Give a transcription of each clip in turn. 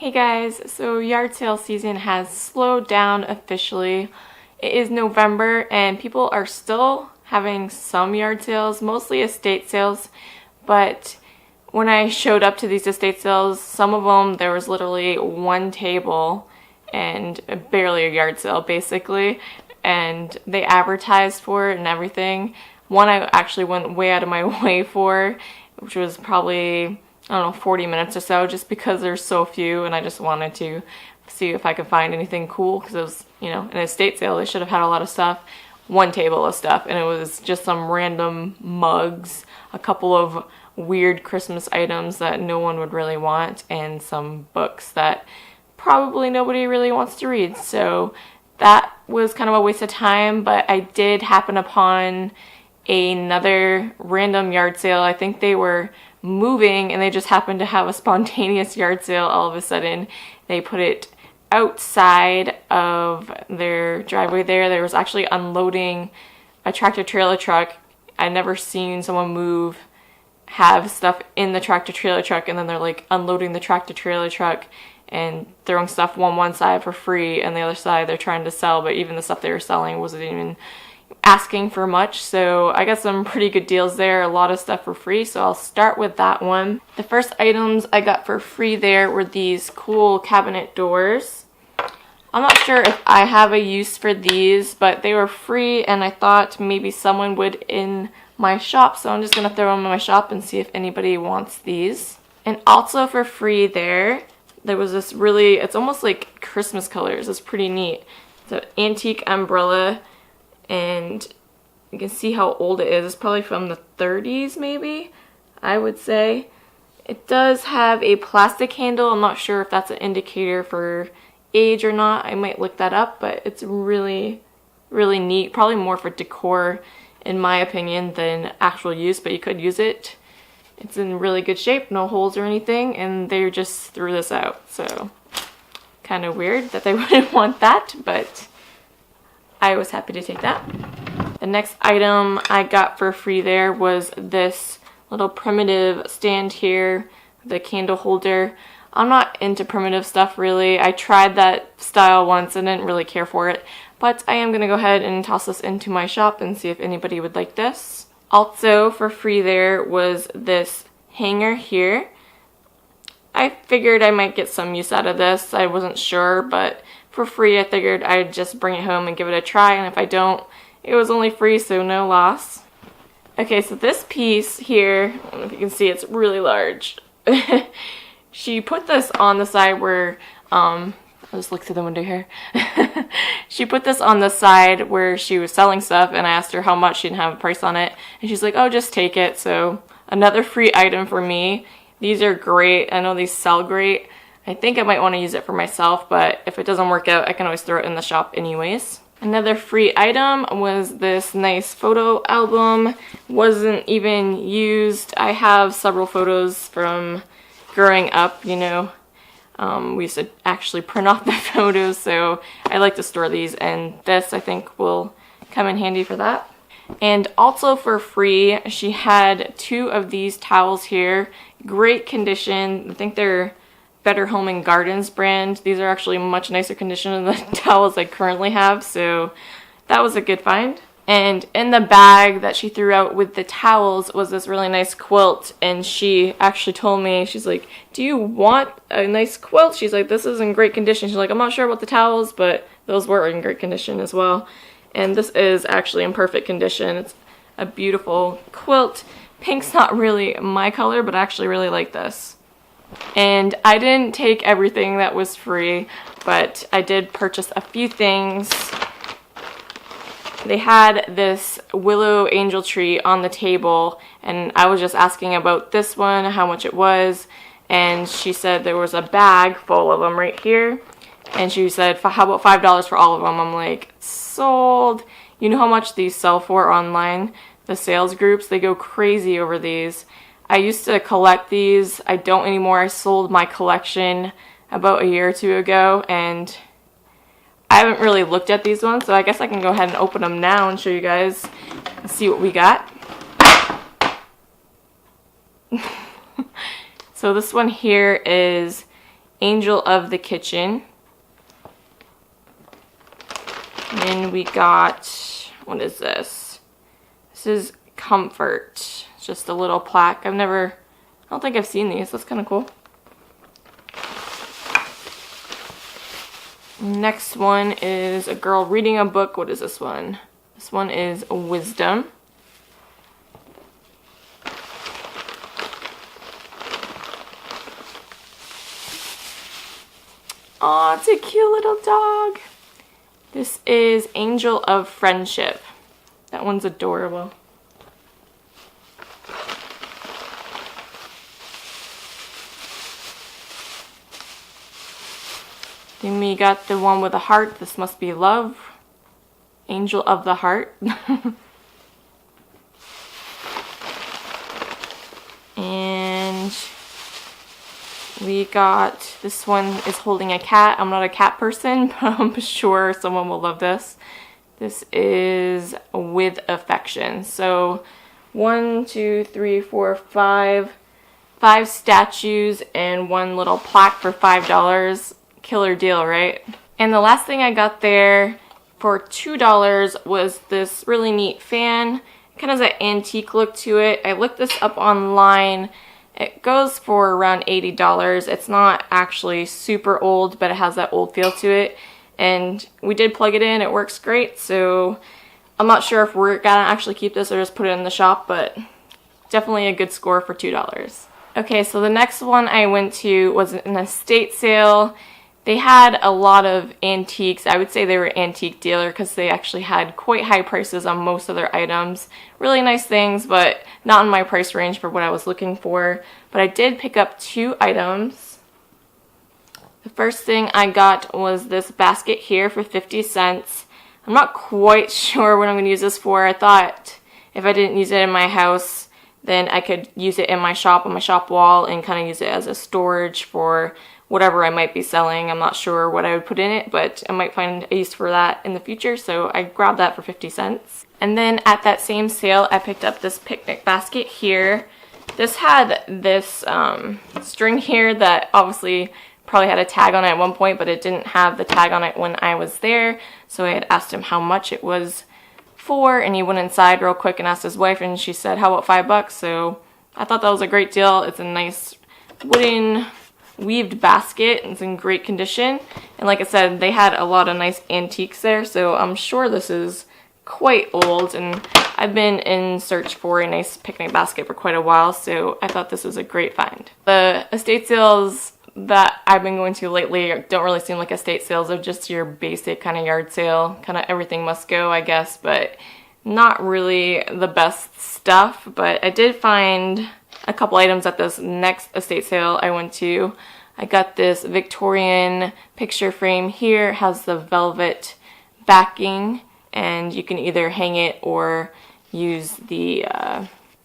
Hey guys, so yard sale season has slowed down officially. It is November and people are still having some yard sales, mostly estate sales, but when I showed up to these estate sales, some of them there was literally one table and barely a yard sale basically, and they advertised for it and everything. One I actually went way out of my way for, which was probably, I don't know, 40 minutes or so, just because there's so few and I just wanted to see if I could find anything cool, because it was, you know, an estate sale. They should have had a lot of stuff. One table of stuff, and it was just some random mugs, a couple of weird Christmas items that no one would really want, and some books that probably nobody really wants to read. So that was kind of a waste of time, but I did happen upon another random yard sale. I think they were moving and they just happened to have a spontaneous yard sale all of a sudden. They put it outside of their driveway there. There was actually unloading a tractor trailer truck. I'd never seen someone have stuff in the tractor trailer truck, and then they're like unloading the tractor trailer truck and throwing stuff on one side for free and the other side they're trying to sell, but even the stuff they were selling wasn't even asking for much. So I got some pretty good deals there, a lot of stuff for free, so I'll start with that one. The first items I got for free there were these cool cabinet doors. I'm not sure if I have a use for these, but they were free and I thought maybe someone would in my shop, so I'm just gonna throw them in my shop and see if anybody wants these. And also for free there was this really, it's almost like Christmas colors. It's pretty neat. It's an antique umbrella, and you can see how old it is. It's probably from the 30s maybe, I would say. It does have a plastic handle. I'm not sure if that's an indicator for age or not. I might look that up, but it's really, really neat. Probably more for decor in my opinion than actual use, but you could use it. It's in really good shape, no holes or anything, and they just threw this out. So kind of weird that they wouldn't want that, but I was happy to take that. The next item I got for free there was this little primitive stand here, the candle holder. I'm not into primitive stuff really. I tried that style once and didn't really care for it, but I am going to go ahead and toss this into my shop and see if anybody would like this. Also for free there was this hanger here. I figured I might get some use out of this. I wasn't sure, but for free I figured I'd just bring it home and give it a try, and if I don't, it was only free, so no loss. Okay, so this piece here, I don't know if you can see, it's really large. She put this on the side where, I'll just look through the window here. She put this on the side where she was selling stuff, and I asked her how much. She didn't have a price on it, and she's like, oh, just take it. So another free item for me. These are great. I know these sell great. I think I might want to use it for myself, but if it doesn't work out, I can always throw it in the shop anyways. Another free item was this nice photo album. Wasn't even used. I have several photos from growing up, you know. We used to actually print off the photos, so I like to store these, and this I think will come in handy for that. And also for free, she had two of these towels here. Great condition. I think they're Better Home and Gardens brand. These are actually much nicer condition than the towels I currently have, so that was a good find. And in the bag that she threw out with the towels was this really nice quilt, and she actually told me, she's like, do you want a nice quilt? She's like, this is in great condition. She's like, I'm not sure about the towels, but those were in great condition as well. And this is actually in perfect condition. It's a beautiful quilt. Pink's not really my color, but I actually really like this. And I didn't take everything that was free, but I did purchase a few things. They had this willow angel tree on the table, and I was just asking about this one, how much it was, and she said there was a bag full of them right here, and she said, how about $5 for all of them? I'm like, sold. You know how much these sell for online? The sales groups, they go crazy over these. I used to collect these. I don't anymore. I sold my collection about a year or two ago, and I haven't really looked at these ones, so I guess I can go ahead and open them now and show you guys and see what we got. So this one here is Angel of the Kitchen. And then we got, what is this? This is Comfort. It's just a little plaque. I don't think I've seen these. That's kind of cool. Next one is a girl reading a book. What is this one? This one is Wisdom. Aw, it's a cute little dog. This is Angel of Friendship. That one's adorable. Then we got the one with a heart. This must be love. Angel of the Heart. And we got, this one is holding a cat. I'm not a cat person, but I'm sure someone will love this. This is With Affection. So 1, 2, 3, 4, 5 statues and one little plaque for $5. Killer deal, right? And the last thing I got there for $2 was this really neat fan. It kind of has an antique look to it. I looked this up online. It goes for around $80. It's not actually super old, but it has that old feel to it. And we did plug it in. It works great. So I'm not sure if we're gonna actually keep this or just put it in the shop, but definitely a good score for $2. Okay, so the next one I went to was an estate sale. They had a lot of antiques. I would say they were antique dealer because they actually had quite high prices on most of their items. Really nice things, but not in my price range for what I was looking for. But I did pick up 2 items. The first thing I got was this basket here for 50 cents. I'm not quite sure what I'm going to use this for. I thought if I didn't use it in my house, then I could use it in my shop, on my shop wall, and kind of use it as a storage for whatever I might be selling. I'm not sure what I would put in it, but I might find a use for that in the future, so I grabbed that for 50 cents. And then at that same sale, I picked up this picnic basket here. This had this string here that obviously probably had a tag on it at one point, but it didn't have the tag on it when I was there, so I had asked him how much it was for, and he went inside real quick and asked his wife, and she said, how about $5? So I thought that was a great deal. It's a nice wooden weaved basket. It's in great condition, and like I said, they had a lot of nice antiques there, so I'm sure this is quite old, and I've been in search for a nice picnic basket for quite a while, so I thought this was a great find. The estate sales that I've been going to lately don't really seem like estate sales. They're just your basic kind of yard sale, kind of everything must go, I guess, but not really the best stuff. But I did find a couple items at this next estate sale I went to. I got this Victorian picture frame here. It has the velvet backing, and you can either hang it or use the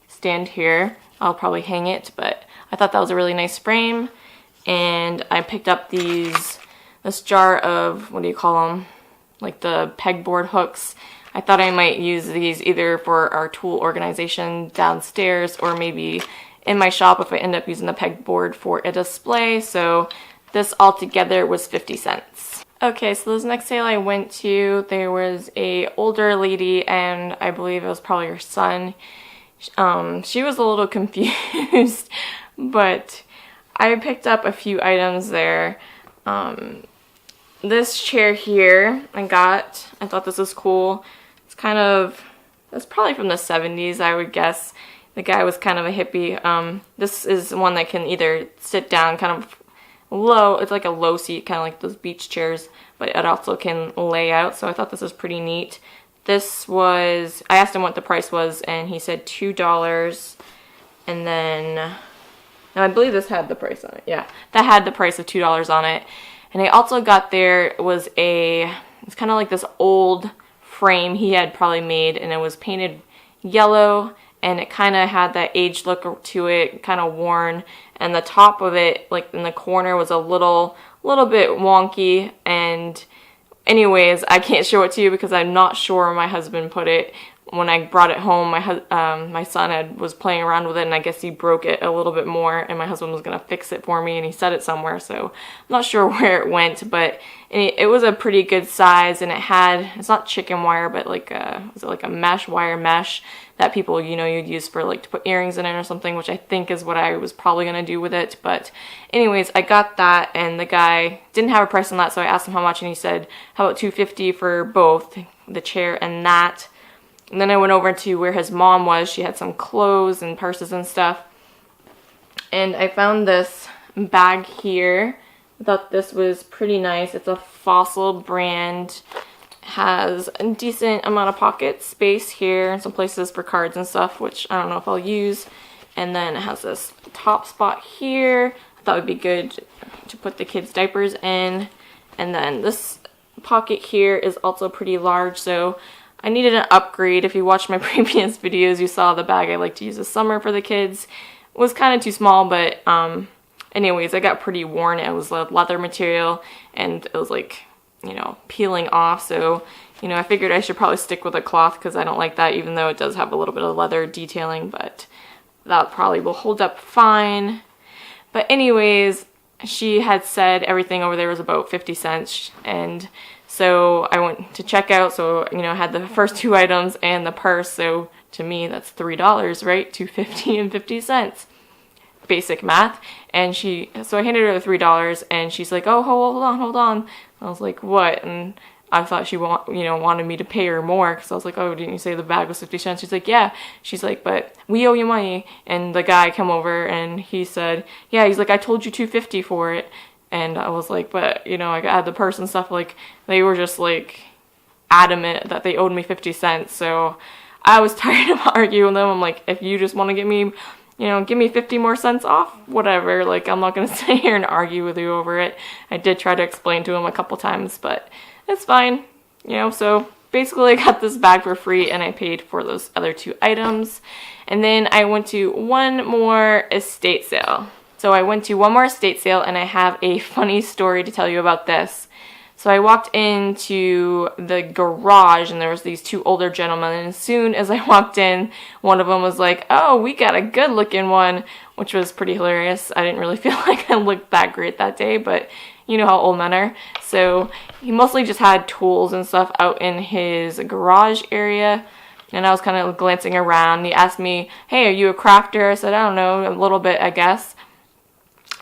stand here. I'll probably hang it, but I thought that was a really nice frame. And I picked up this jar of, what do you call them, like the pegboard hooks. I thought I might use these either for our tool organization downstairs or maybe in my shop if I end up using the pegboard for a display. So this altogether was 50 cents. Okay, so this next sale I went to, there was a older lady, and I believe it was probably her son. She was a little confused, but I picked up a few items there. This chair here I thought this was cool. It's probably from the 70s, I would guess. The guy was kind of a hippie. This is one that can either sit down kind of low, it's like a low seat, kind of like those beach chairs, but it also can lay out, so I thought this was pretty neat. I asked him what the price was, and he said $2, and then, now I believe this had the price on it, yeah, that had the price of $2 on it. And I also got it's kind of like this old frame he had probably made, and it was painted yellow, and it kind of had that aged look to it, kind of worn, and the top of it, like in the corner, was a little bit wonky. And anyways, I can't show it to you because I'm not sure where my husband put it, when I brought it home, my son was playing around with it, and I guess he broke it a little bit more, and my husband was gonna fix it for me, and he set it somewhere, so I'm not sure where it went, but it was a pretty good size, and it's not chicken wire, but like was it like a mesh wire mesh that people, you'd use for like to put earrings in it or something, which I think is what I was probably gonna do with it. But anyways, I got that, and the guy didn't have a price on that, so I asked him how much, and he said, how about $250 for both the chair and that. And then I went over to where his mom was. She had some clothes and purses and stuff. And I found this bag here. I thought this was pretty nice. It's a Fossil brand. Has a decent amount of pocket space here and some places for cards and stuff, which I don't know if I'll use. And then it has this top spot here. I thought it would be good to put the kids' diapers in. And then this pocket here is also pretty large, so I needed an upgrade. If you watched my previous videos, you saw the bag I like to use this summer for the kids. It was kind of too small, but anyways, I got pretty worn. It was a leather material, and it was like, peeling off. So, I figured I should probably stick with a cloth because I don't like that, even though it does have a little bit of leather detailing, but that probably will hold up fine. But anyways, she had said everything over there was about 50 cents, and so I went to checkout, so, I had the first two items and the purse, so to me, that's $3, right? $2.50 and 50 cents. Basic math. And so I handed her the $3, and she's like, oh, hold on. I was like, what? And I thought she wanted me to pay her more, because I was like, oh, didn't you say the bag was 50 cents? She's like, yeah. She's like, but we owe you money. And the guy came over, and he said, yeah, he's like, I told you $2.50 for it. And I was like, but, I had the purse and stuff, like, they were just, like, adamant that they owed me 50 cents, so I was tired of arguing with them. I'm like, if you just want to give me 50 more cents off, whatever, like, I'm not going to sit here and argue with you over it. I did try to explain to him a couple times, but it's fine, so basically I got this bag for free, and I paid for those other two items. And then I went to one more estate sale. So I went to one more estate sale, and I have a funny story to tell you about this. So I walked into the garage, and there was these two older gentlemen, and as soon as I walked in, one of them was like, oh, we got a good looking one, which was pretty hilarious. I didn't really feel like I looked that great that day, but you know how old men are. So he mostly just had tools and stuff out in his garage area, and I was kind of glancing around. He asked me, hey, are you a crafter? I said, I don't know, a little bit, I guess.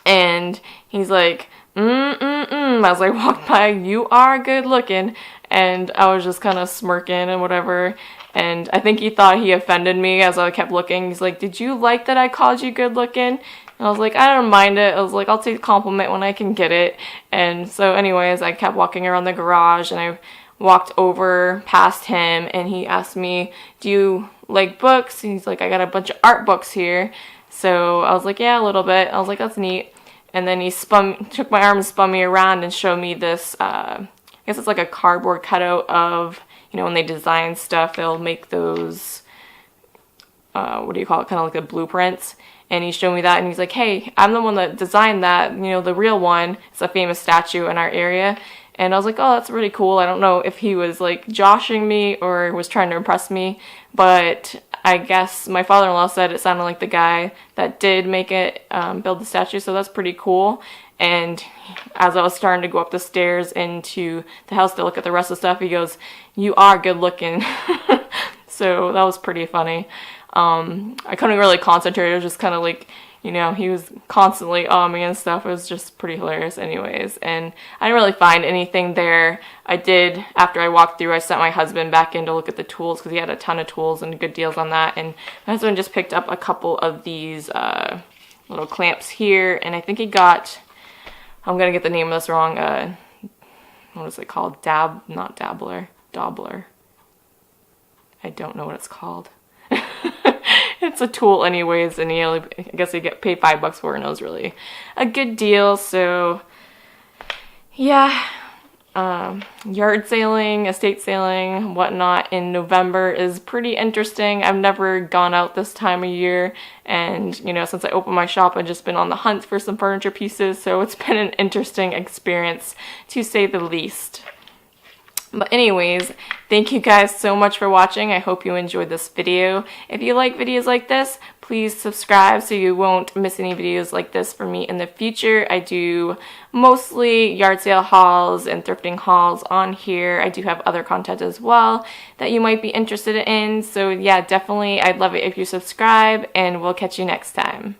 And he's like, as I walked by, you are good looking. And I was just kind of smirking and whatever. And I think he thought he offended me as I kept looking. He's like, did you like that I called you good looking? And I was like, I don't mind it. I was like, I'll take a compliment when I can get it. And so anyways, I kept walking around the garage, and I walked over past him, and he asked me, do you like books? And he's like, I got a bunch of art books here. So I was like, yeah, a little bit. I was like, that's neat. And then he took my arm and spun me around and showed me this, I guess it's like a cardboard cutout of, when they design stuff, they'll make those, what do you call it, kind of like the blueprints. And he showed me that, and he's like, hey, I'm the one that designed that, the real one. It's a famous statue in our area. And I was like, oh, that's really cool. I don't know if he was like joshing me or was trying to impress me, but I guess my father-in-law said it sounded like the guy that did make it, build the statue, so that's pretty cool. And as I was starting to go up the stairs into the house to look at the rest of the stuff, he goes, you are good looking. So that was pretty funny. I couldn't really concentrate. It was just kind of like, he was constantly on me and stuff. It was just pretty hilarious anyways. And I didn't really find anything there. I did, after I walked through, I sent my husband back in to look at the tools because he had a ton of tools and good deals on that. And my husband just picked up a couple of these little clamps here. And I think he got, I'm going to get the name of this wrong, what is it called? Not dabbler, Dobbler. I don't know what it's called. It's a tool anyways, and I guess you get paid $5 for it, and it was really a good deal. So yeah, yard sailing, estate sailing, whatnot in November is pretty interesting. I've never gone out this time of year, and since I opened my shop, I've just been on the hunt for some furniture pieces, so it's been an interesting experience to say the least. But anyways, thank you guys so much for watching. I hope you enjoyed this video. If you like videos like this, please subscribe so you won't miss any videos like this from me in the future. I do mostly yard sale hauls and thrifting hauls on here. I do have other content as well that you might be interested in. So yeah, definitely I'd love it if you subscribe, and we'll catch you next time.